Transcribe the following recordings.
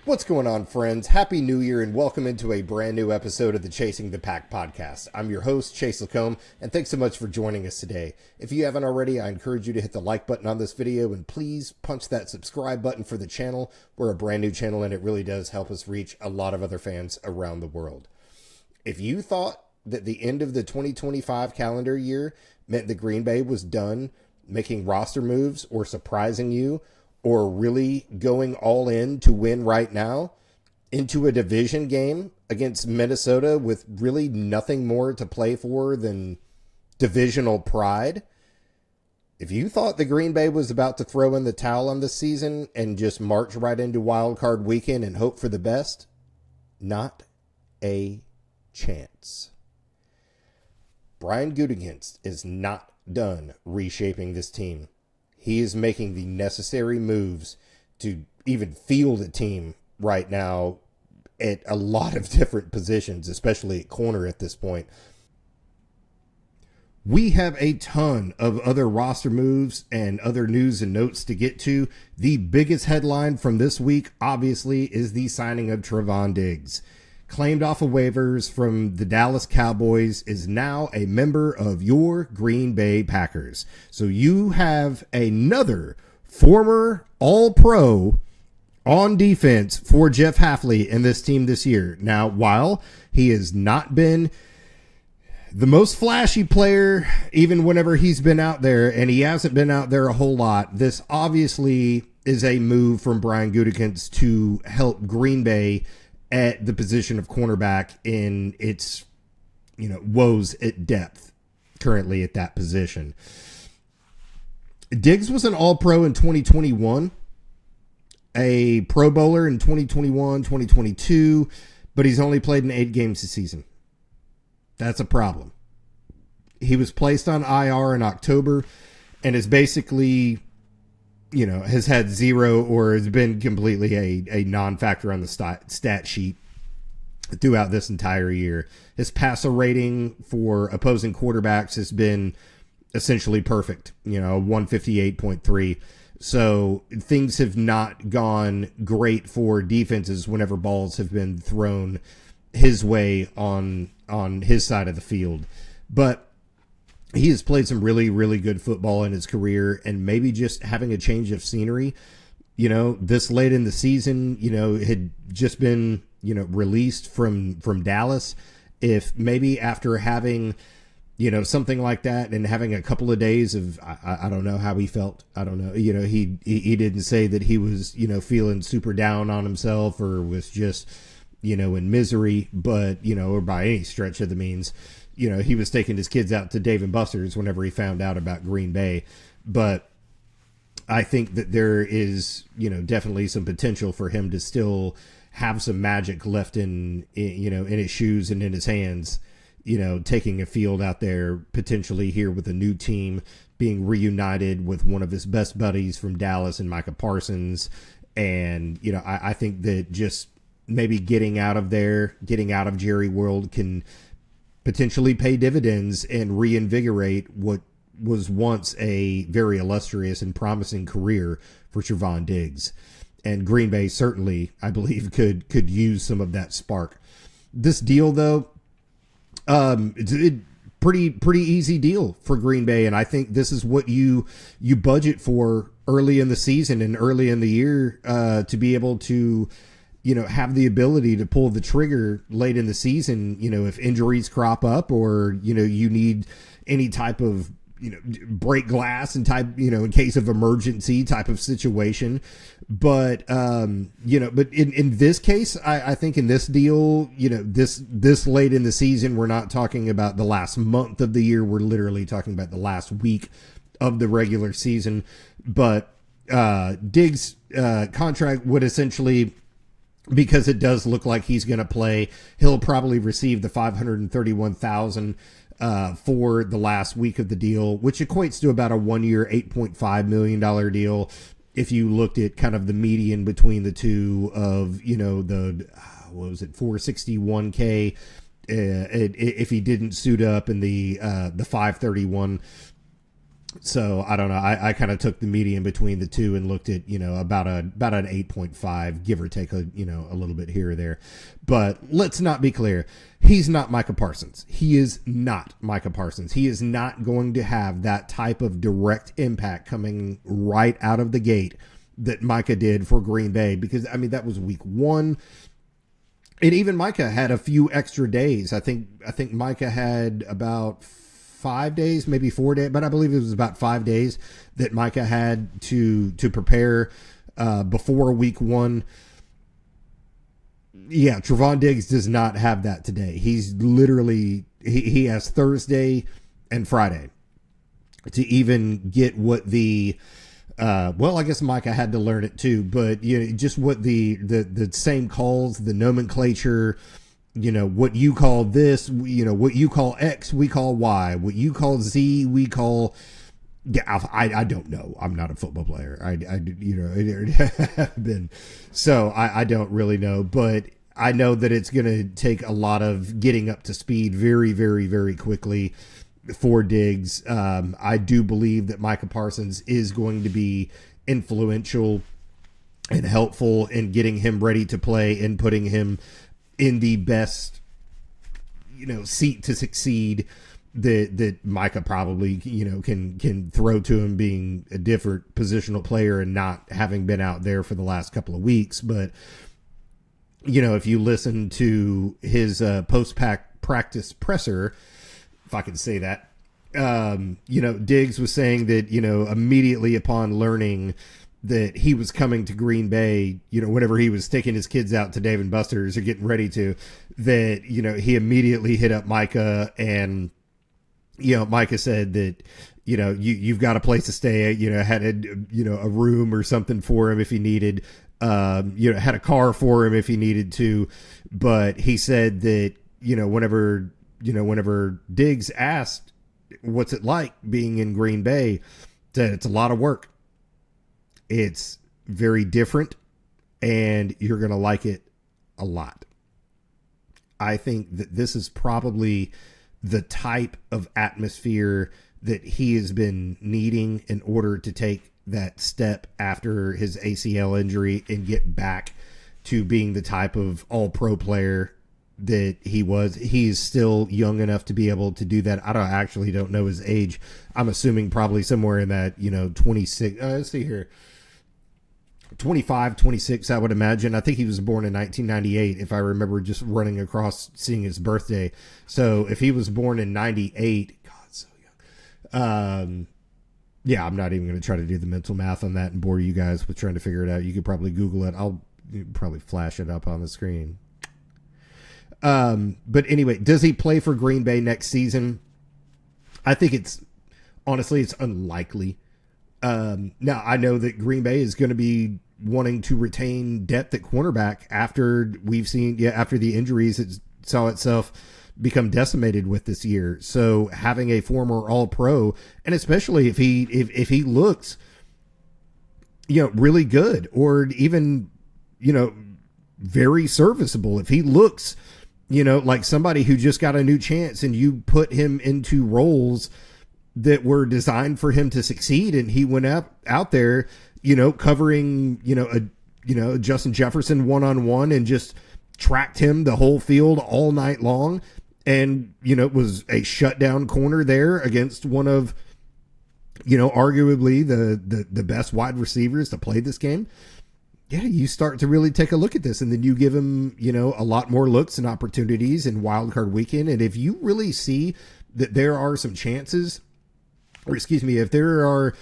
What's going on, friends? Happy New Year and welcome into a brand new episode of the Chasing the Pack podcast. I'm your host, Chase Lacombe, and thanks so much for joining us today. If you haven't already, I encourage you to hit the like button on this video and please punch that subscribe button for the channel. We're a brand new channel and it really does help us reach a lot of other fans around the world. If you thought that the end of the 2025 calendar year meant that Green Bay was done making roster moves or surprising you, or really going all in to win right now into a division game against Minnesota with really nothing more to play for than divisional pride. If you thought the Green Bay was about to throw in the towel on this season and just march right into wild card weekend and hope for the best, not a chance. Brian Gutekunst is not done reshaping this team. He is making the necessary moves to even field a team right now at a lot of different positions, especially at corner at this point. We have a ton of other roster moves and other news and notes to get to. The biggest headline from this week, obviously, is the signing of Trevon Diggs. Claimed off of waivers from the Dallas Cowboys, is now a member of your Green Bay Packers. So you have another former All-Pro on defense for Jeff Hafley in this team this year. Now, while he has not been the most flashy player, even whenever he's been out there, and he hasn't been out there a whole lot, this obviously is a move from Brian Gutekunst to help Green Bay at the position of cornerback in its, woes at depth currently at that position. Diggs was an All-Pro in 2021, a Pro Bowler in 2021, 2022, but he's only played in 8 games this season. That's a problem. He was placed on IR in October and is basically, has had zero or has been completely a non-factor on the stat sheet throughout this entire year. His passer rating for opposing quarterbacks has been essentially perfect, 158.3. So things have not gone great for defenses whenever balls have been thrown his way on his side of the field. But he has played some really, really good football in his career, and maybe just having a change of scenery, this late in the season, had just been, released from Dallas. If maybe after having, something like that and having a couple of days of, I don't know how he felt. I don't know. He didn't say that he was, feeling super down on himself or was just, in misery, but, or by any stretch of the means. He was taking his kids out to Dave & Buster's whenever he found out about Green Bay. But I think that there is, definitely some potential for him to still have some magic left in his shoes and in his hands, taking a field out there potentially here with a new team, being reunited with one of his best buddies from Dallas and Micah Parsons. And, I think that just maybe getting out of Jerry World can potentially pay dividends and reinvigorate what was once a very illustrious and promising career for Trevon Diggs. And Green Bay certainly, I believe, could use some of that spark. This deal, though, it's a pretty easy deal for Green Bay, and I think this is what you budget for early in the season and early in the year to be able to have the ability to pull the trigger late in the season, if injuries crop up or, you need any type of, break glass and type, in case of emergency type of situation. But, but in this case, I think in this deal, this late in the season, we're not talking about the last month of the year. We're literally talking about the last week of the regular season. But Diggs' contract would essentially, because it does look like he's going to play, he'll probably receive the $531,000 for the last week of the deal, which equates to about a 1-year, $8.5 million deal. If you looked at kind of the median between the two of, the, what was it, $461K, if he didn't suit up, and the $531 So I don't know. I kind of took the median between the two and looked at, about an 8.5, give or take a little bit here or there. But let's not be clear. He's not Micah Parsons. He is not Micah Parsons. He is not going to have that type of direct impact coming right out of the gate that Micah did for Green Bay, because I mean, that was week 1. And even Micah had a few extra days. I think Micah had about 5 days, maybe 4 days, but I believe it was about 5 days that Micah had to prepare before week 1. Yeah, Trevon Diggs does not have that today. He's literally, he has Thursday and Friday to even get what the, well, I guess Micah had to learn it too, but just what the same calls, the nomenclature, what you call this, what you call X, we call Y, what you call Z, we call, yeah, I don't know. I'm not a football player. It have been, so I don't really know, but I know that it's going to take a lot of getting up to speed very, very, very quickly for Diggs. I do believe that Micah Parsons is going to be influential and helpful in getting him ready to play and putting him in the best, seat to succeed that Micah probably, can throw to him, being a different positional player and not having been out there for the last couple of weeks. But, if you listen to his post-practice presser, if I can say that, Diggs was saying that, immediately upon learning that he was coming to Green Bay, whenever he was taking his kids out to Dave & Buster's or getting ready to, that, he immediately hit up Micah, and, Micah said that, you've got a place to stay, had a room or something for him if he needed, had a car for him if he needed to. But he said that, whenever Diggs asked, what's it like being in Green Bay, that it's a lot of work. It's very different, and you're going to like it a lot. I think that this is probably the type of atmosphere that he has been needing in order to take that step after his ACL injury and get back to being the type of all-pro player that he was. He's still young enough to be able to do that. I actually don't know his age. I'm assuming probably somewhere in that, 26. Let's see here. 25, 26, I would imagine. I think he was born in 1998, if I remember just running across seeing his birthday. So if he was born in 98, God, so young. Yeah, I'm not even going to try to do the mental math on that and bore you guys with trying to figure it out. You could probably Google it. I'll probably flash it up on the screen. But anyway, does he play for Green Bay next season? I think it's unlikely. Now, I know that Green Bay is going to be wanting to retain depth at cornerback after after the injuries it saw itself become decimated with this year. So having a former All-Pro, and especially if he looks, really good, or even, very serviceable, if he looks, like somebody who just got a new chance and you put him into roles that were designed for him to succeed, and he went out there, covering, Justin Jefferson one-on-one and just tracked him the whole field all night long. And, it was a shutdown corner there against one of, arguably the best wide receivers to play this game. Yeah, you start to really take a look at this, and then you give him, a lot more looks and opportunities in Wild Card Weekend. And if you really see that there are some chances, or excuse me, if there are,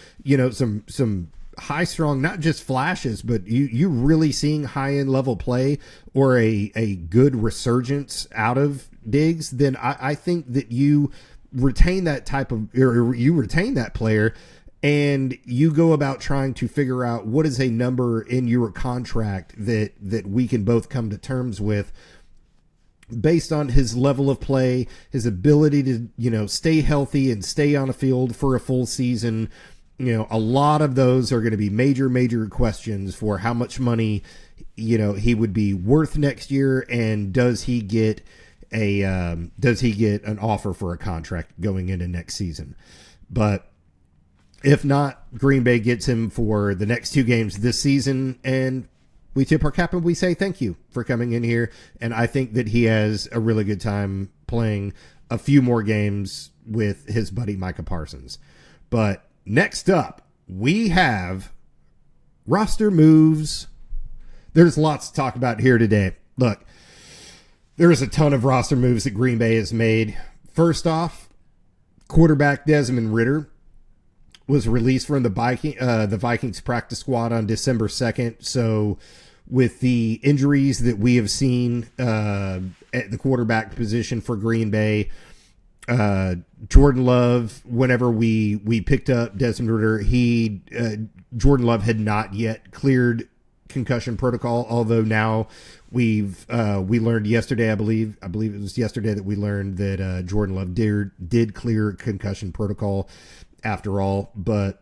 some high strong, not just flashes, but you really seeing high end level play or a good resurgence out of Diggs, then I think that you retain that you retain that player, and you go about trying to figure out what is a number in your contract that we can both come to terms with based on his level of play, his ability to, stay healthy and stay on a field for a full season. A lot of those are going to be major, major questions for how much money, he would be worth next year. And does he get an offer for a contract going into next season? But If not, Green Bay gets him for the next 2 games this season, and we tip our cap and we say thank you for coming in here. And I think that he has a really good time playing a few more games with his buddy Micah Parsons. But next up, we have roster moves. There's lots to talk about here today. Look, there's a ton of roster moves that Green Bay has made. First off, quarterback Desmond Ridder was released from the Vikings practice squad on December 2nd. So with the injuries that we have seen at the quarterback position for Green Bay, Jordan Love, whenever we picked up Desmond Ridder, Jordan Love had not yet cleared concussion protocol, although now we learned yesterday, I believe it was yesterday that we learned that Jordan Love did clear concussion protocol after all. But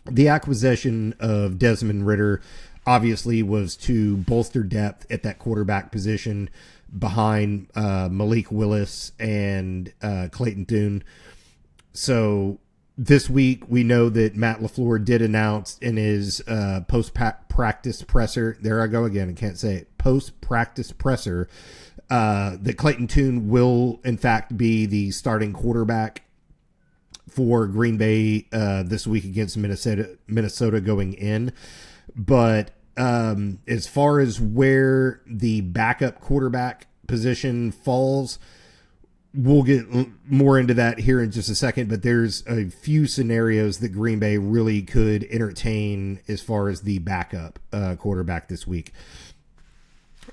the acquisition of Desmond Ridder obviously was to bolster depth at that quarterback position behind Malik Willis and Clayton Thune. So this week we know that Matt LaFleur did announce in his post-practice presser, there I go again, I can't say it, post-practice presser, that Clayton Thune will in fact be the starting quarterback for Green Bay this week against Minnesota going in. But as far as where the backup quarterback position falls, we'll get more into that here in just a second. But there's a few scenarios that Green Bay really could entertain as far as the backup quarterback this week.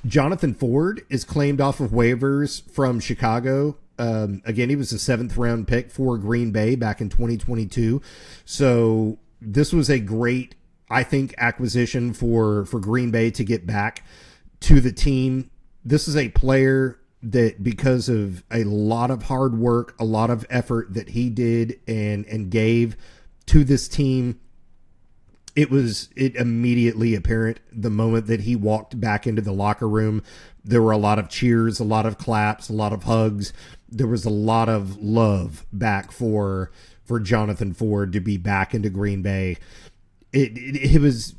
Jonathan Ford is claimed off of waivers from Chicago. Again, he was a 7th round pick for Green Bay back in 2022. So this was a great, I think, acquisition for Green Bay to get back to the team. This is a player that, because of a lot of hard work, a lot of effort that he did and gave to this team, it immediately apparent the moment that he walked back into the locker room. There were a lot of cheers, a lot of claps, a lot of hugs. There was a lot of love back for Jonathan Ford to be back into Green Bay. It was,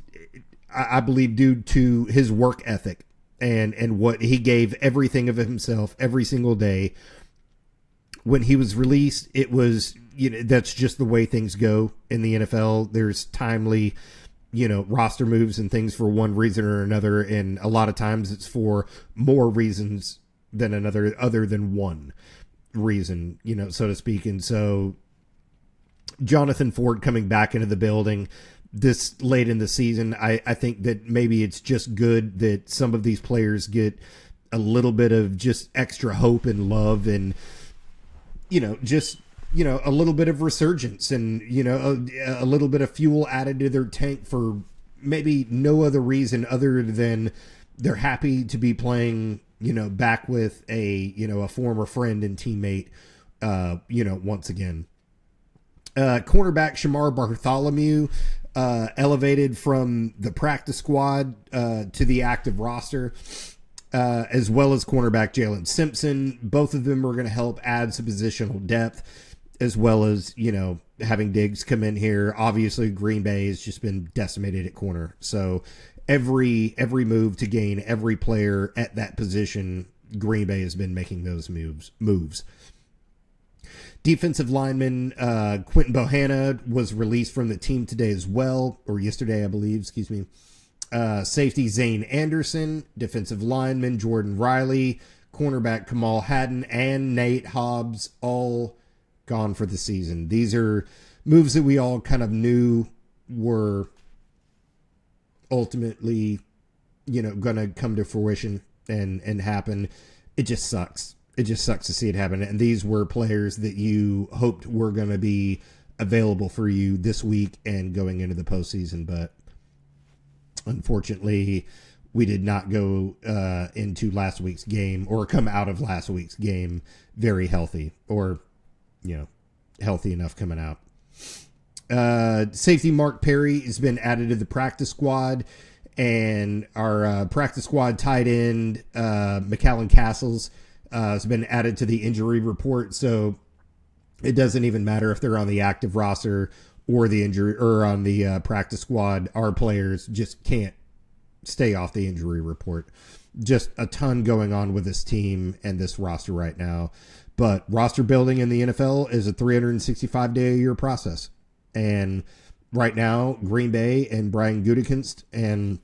I believe, due to his work ethic and what he gave everything of himself every single day. When he was released, it was, that's just the way things go in the NFL. There's timely, roster moves and things for one reason or another. And a lot of times it's for more reasons than another, other than one reason, so to speak. And so Jonathan Ford coming back into the building this late in the season, I think that maybe it's just good that some of these players get a little bit of just extra hope and love and, a little bit of resurgence and, a little bit of fuel added to their tank for maybe no other reason other than they're happy to be playing, back with a former friend and teammate, once again. Cornerback Shamar Bartholomew elevated from the practice squad to the active roster, as well as cornerback Jalen Simpson. Both of them are going to help add some positional depth, as well as, having Diggs come in here. Obviously, Green Bay has just been decimated at corner. So every move to gain every player at that position, Green Bay has been making those moves. Defensive lineman Quentin Bohanna was released from the team today as well, or yesterday, I believe, excuse me. Safety Zane Anderson, defensive lineman Jordan Riley, cornerback Kamal Haddon, and Nate Hobbs, all gone for the season. These are moves that we all kind of knew were ultimately, going to come to fruition and happen. It just sucks. It just sucks to see it happen. And these were players that you hoped were going to be available for you this week and going into the postseason. But unfortunately, we did not go into last week's game or come out of last week's game very healthy or, healthy enough coming out. Safety Mark Perry has been added to the practice squad. And our practice squad tight end, McAllen Castles, has been added to the injury report, so it doesn't even matter if they're on the active roster or the injury or on the practice squad. Our players just can't stay off the injury report. Just a ton going on with this team and this roster right now. But roster building in the NFL is a 365-day-a-year process. And right now, Green Bay and Brian Gutekunst and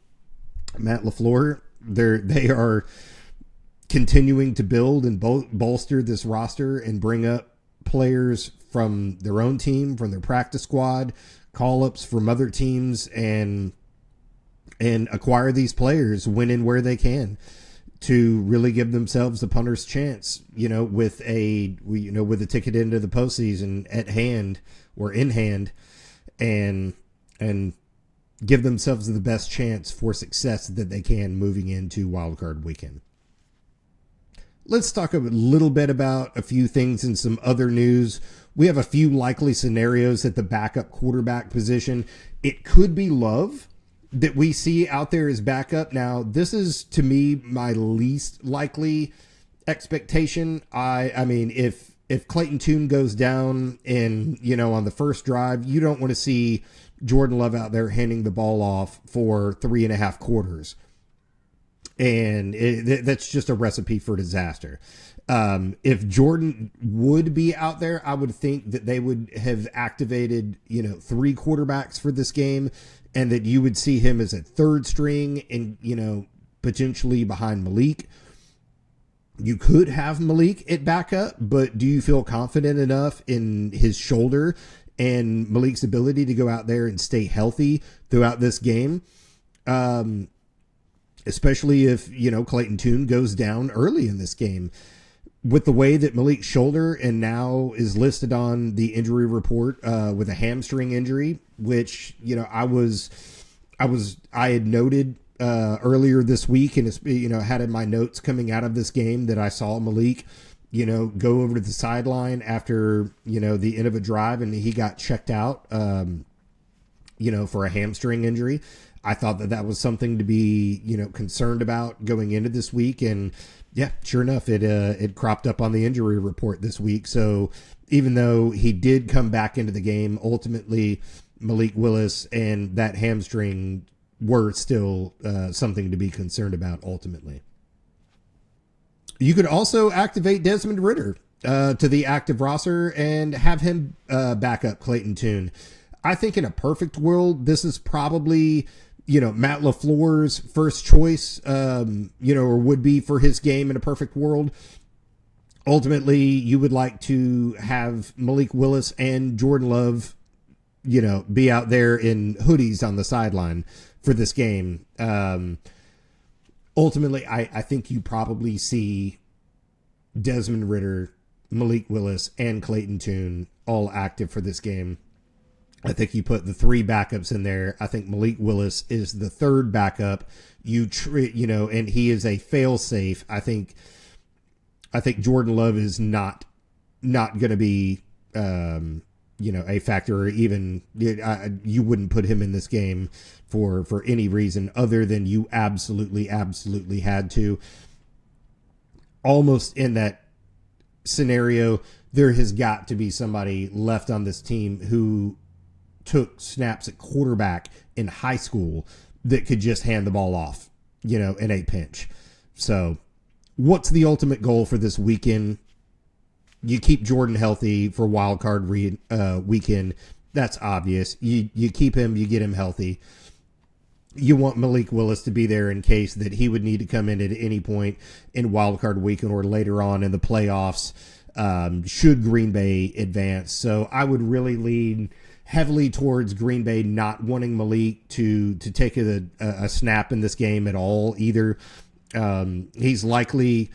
Matt LaFleur, they are continuing to build and bolster this roster and bring up players from their own team, from their practice squad, call-ups from other teams, and acquire these players when and where they can to really give themselves a punter's chance, with a ticket into the postseason at hand or in hand, and give themselves the best chance for success that they can moving into wildcard weekend. Let's talk a little bit about a few things in some other news. We have a few likely scenarios at the backup quarterback position. It could be Love that we see out there as backup. Now, this is, to me, my least likely expectation. I mean, if Clayton Tune goes down and, on the first drive, you don't want to see Jordan Love out there handing the ball off for 3.5 quarters. And that's just a recipe for disaster. If Jordan would be out there, I would think that they would have activated, 3 quarterbacks for this game, and that you would see him as a third string and, potentially behind Malik. You could have Malik at backup, but do you feel confident enough in his shoulder and Malik's ability to go out there and stay healthy throughout this game? Especially if, Clayton Tune goes down early in this game. With the way that Malik's shoulder and now is listed on the injury report with a hamstring injury, which, I had noted earlier this week and, had in my notes coming out of this game that I saw Malik, go over to the sideline after, the end of a drive, and he got checked out, for a hamstring injury. I thought that was something to be, concerned about going into this week. And yeah, sure enough, it cropped up on the injury report this week. So even though he did come back into the game, ultimately Malikwillis and that hamstring were still something to be concerned about ultimately. You could also activate Desmond Ridder to the active roster and have him back up Clayton Tune. I think in a perfect world, this is probably, Matt LaFleur's first choice, or would be for his game in a perfect world. Ultimately, you would like to have Malikwillis and Jordan Love, be out there in hoodies on the sideline for this game. Ultimately, I think you probably see Desmond Ridder, Malikwillis, and Clayton Tune all active for this game. I think you put the 3 backups in there. I think Malikwillis is the third backup. And he is a fail-safe. I think Jordan Love is not going to be, a factor, or even you wouldn't put him in this game for any reason other than you absolutely had to. Almost in that scenario, there has got to be somebody left on this team who took snaps at quarterback in high school that could just hand the ball off, in a pinch. So what's the ultimate goal for this weekend? You keep Jordan healthy for wild card weekend. That's obvious. You keep him, you get him healthy. You want Malikwillis to be there in case that he would need to come in at any point in wild card weekend or later on in the playoffs, should Green Bay advance. So I would really lean heavily towards Green Bay not wanting Malik to take a snap in this game at all either. He's likely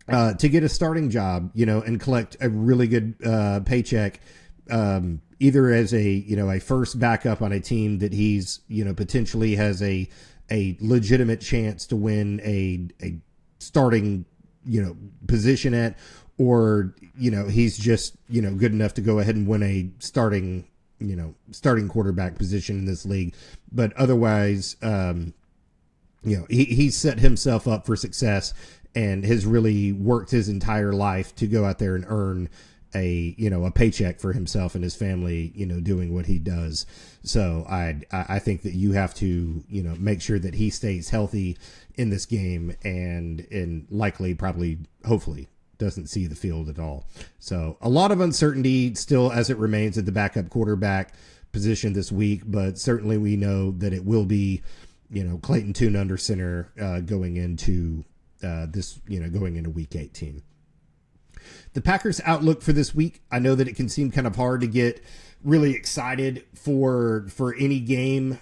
to get a starting job, and collect a really good paycheck, either as a first backup on a team that he's, potentially has a legitimate chance to win a starting, position at, or, he's just, good enough to go ahead and win a starting quarterback position in this league. But otherwise, he's set himself up for success and has really worked his entire life to go out there and earn a paycheck for himself and his family, doing what he does. So I think that you have to, make sure that he stays healthy in this game and likely, probably, hopefully doesn't see the field at all. So a lot of uncertainty still as it remains at the backup quarterback position this week, but certainly we know that it will be, Clayton Tune under center going into going into week 18. The Packers outlook for this week. I know that it can seem kind of hard to get really excited for any game,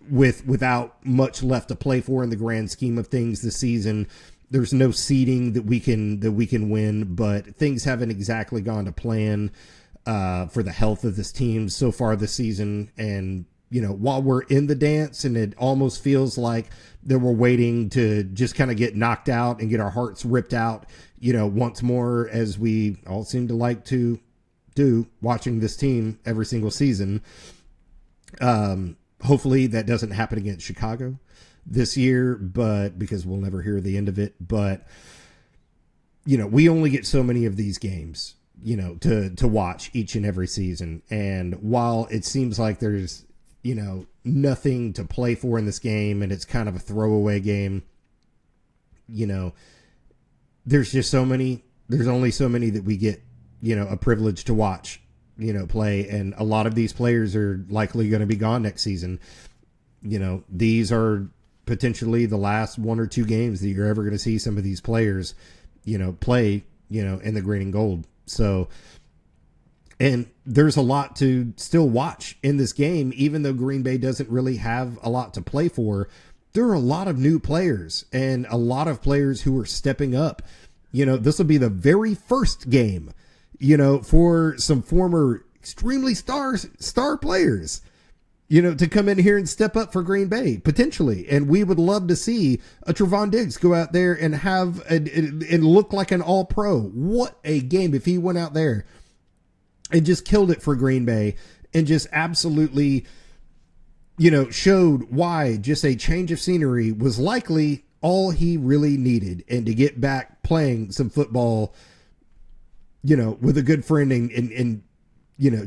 without much left to play for in the grand scheme of things this season. There's no seeding that we can win, but things haven't exactly gone to plan for the health of this team so far this season. And, while we're in the dance and it almost feels like that we're waiting to just kind of get knocked out and get our hearts ripped out, once more, as we all seem to like to do watching this team every single season. Hopefully that doesn't happen against Chicago this year, but because we'll never hear the end of it. But, we only get so many of these games, to watch each and every season. And while it seems like there's, nothing to play for in this game and it's kind of a throwaway game, there's just there's only so many that we get, a privilege to watch, play. And a lot of these players are likely going to be gone next season. These are potentially the last one or two games that you're ever going to see some of these players, play, in the green and gold. So, and there's a lot to still watch in this game, even though Green Bay doesn't really have a lot to play for. There are a lot of new players and a lot of players who are stepping up. This will be the very first game, for some former extremely star players, to come in here and step up for Green Bay potentially. And we would love to see a Trevon Diggs go out there and and look like an all pro. What a game if he went out there and just killed it for Green Bay and just absolutely, showed why just a change of scenery was likely all he really needed, and to get back playing some football, with a good friend and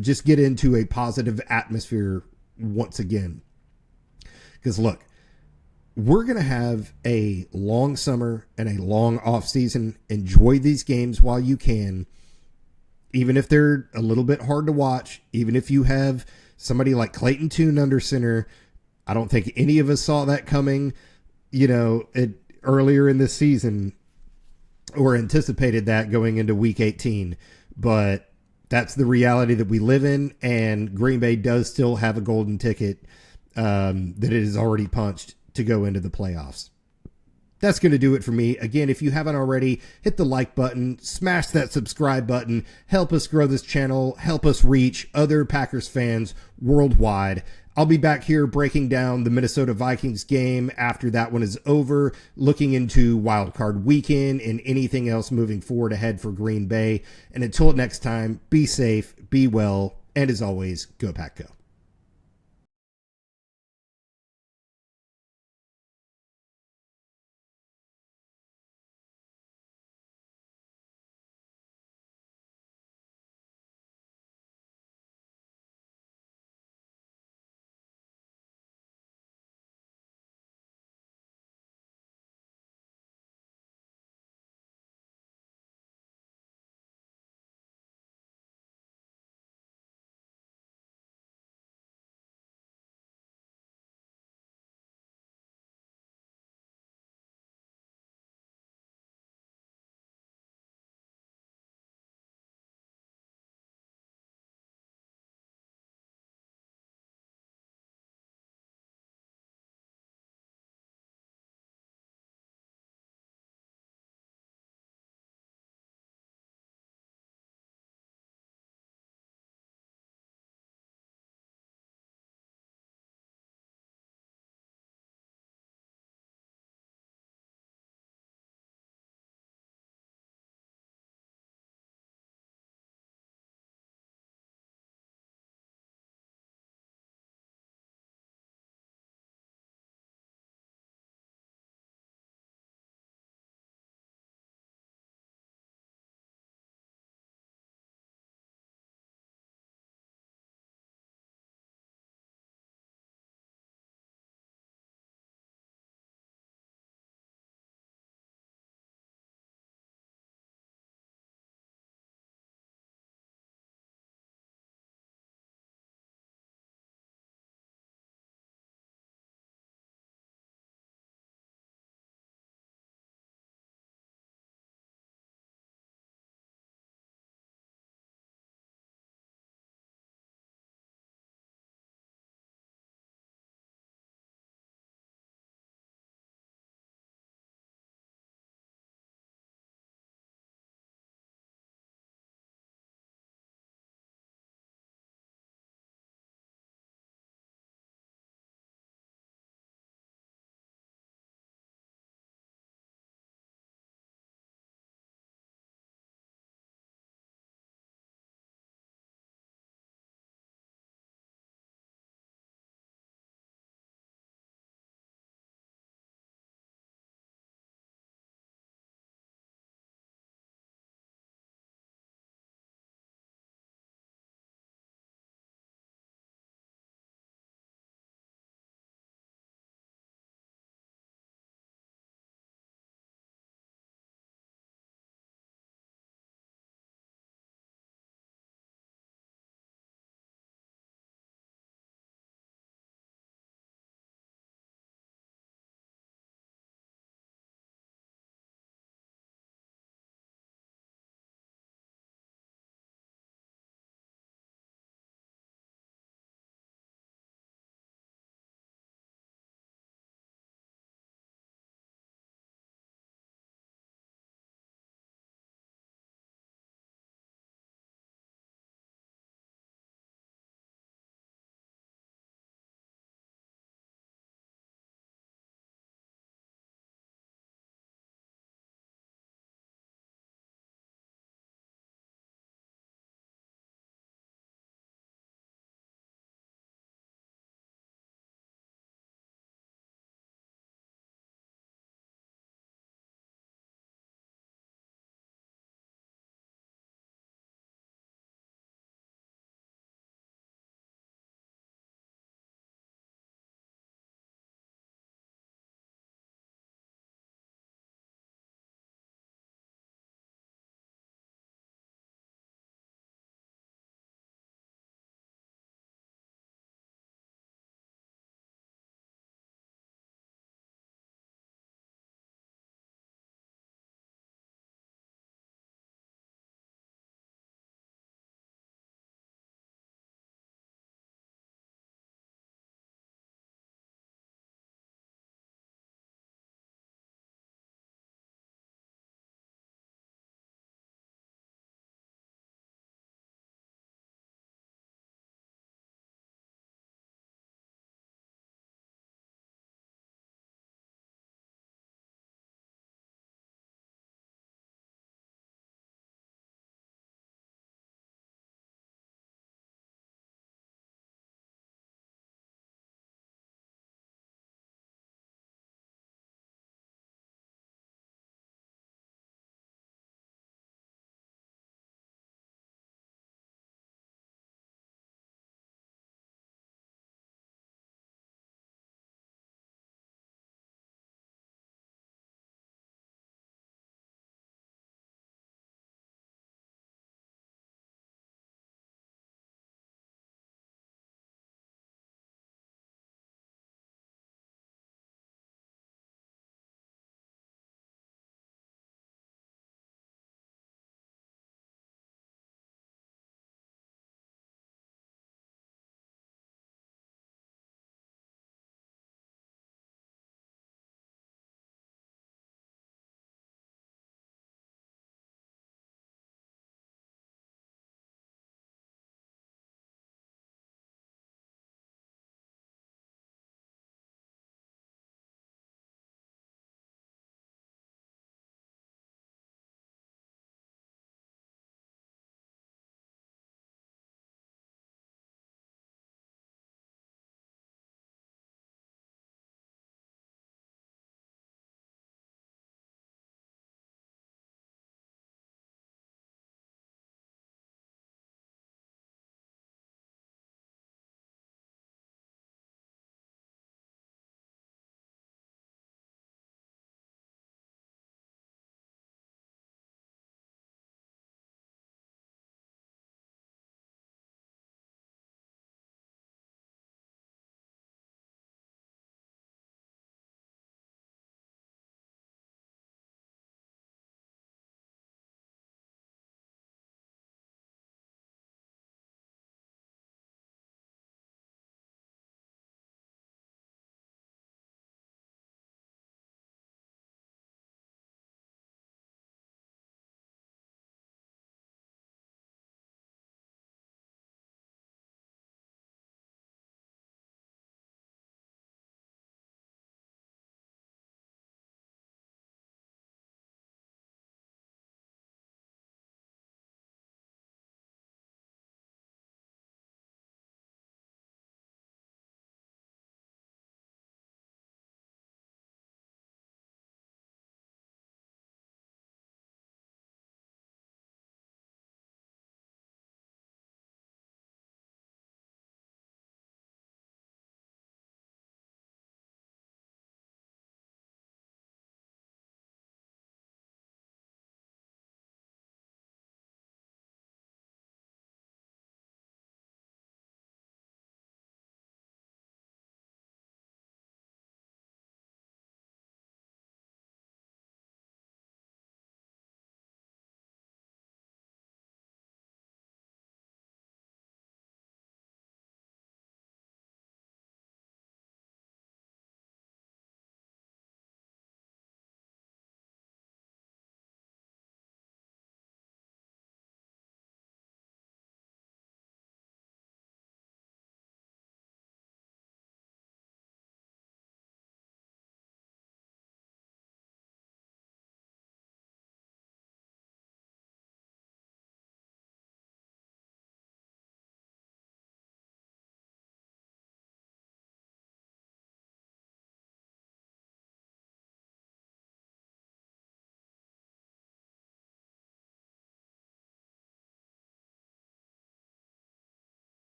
just get into a positive atmosphere once again. Because look, we're going to have a long summer and a long off season. Enjoy these games while you can, even if they're a little bit hard to watch, even if you have somebody like Clayton Tune under center. I don't think any of us saw that coming, earlier in this season, or anticipated that going into week 18. But that's the reality that we live in, and Green Bay does still have a golden ticket that it is already punched to go into the playoffs. That's going to do it for me. Again, if you haven't already, hit the like button, smash that subscribe button, help us grow this channel, help us reach other Packers fans worldwide. I'll be back here breaking down the Minnesota Vikings game after that one is over, looking into Wild Card Weekend and anything else moving forward ahead for Green Bay. And until next time, be safe, be well, and as always, go Pack Go.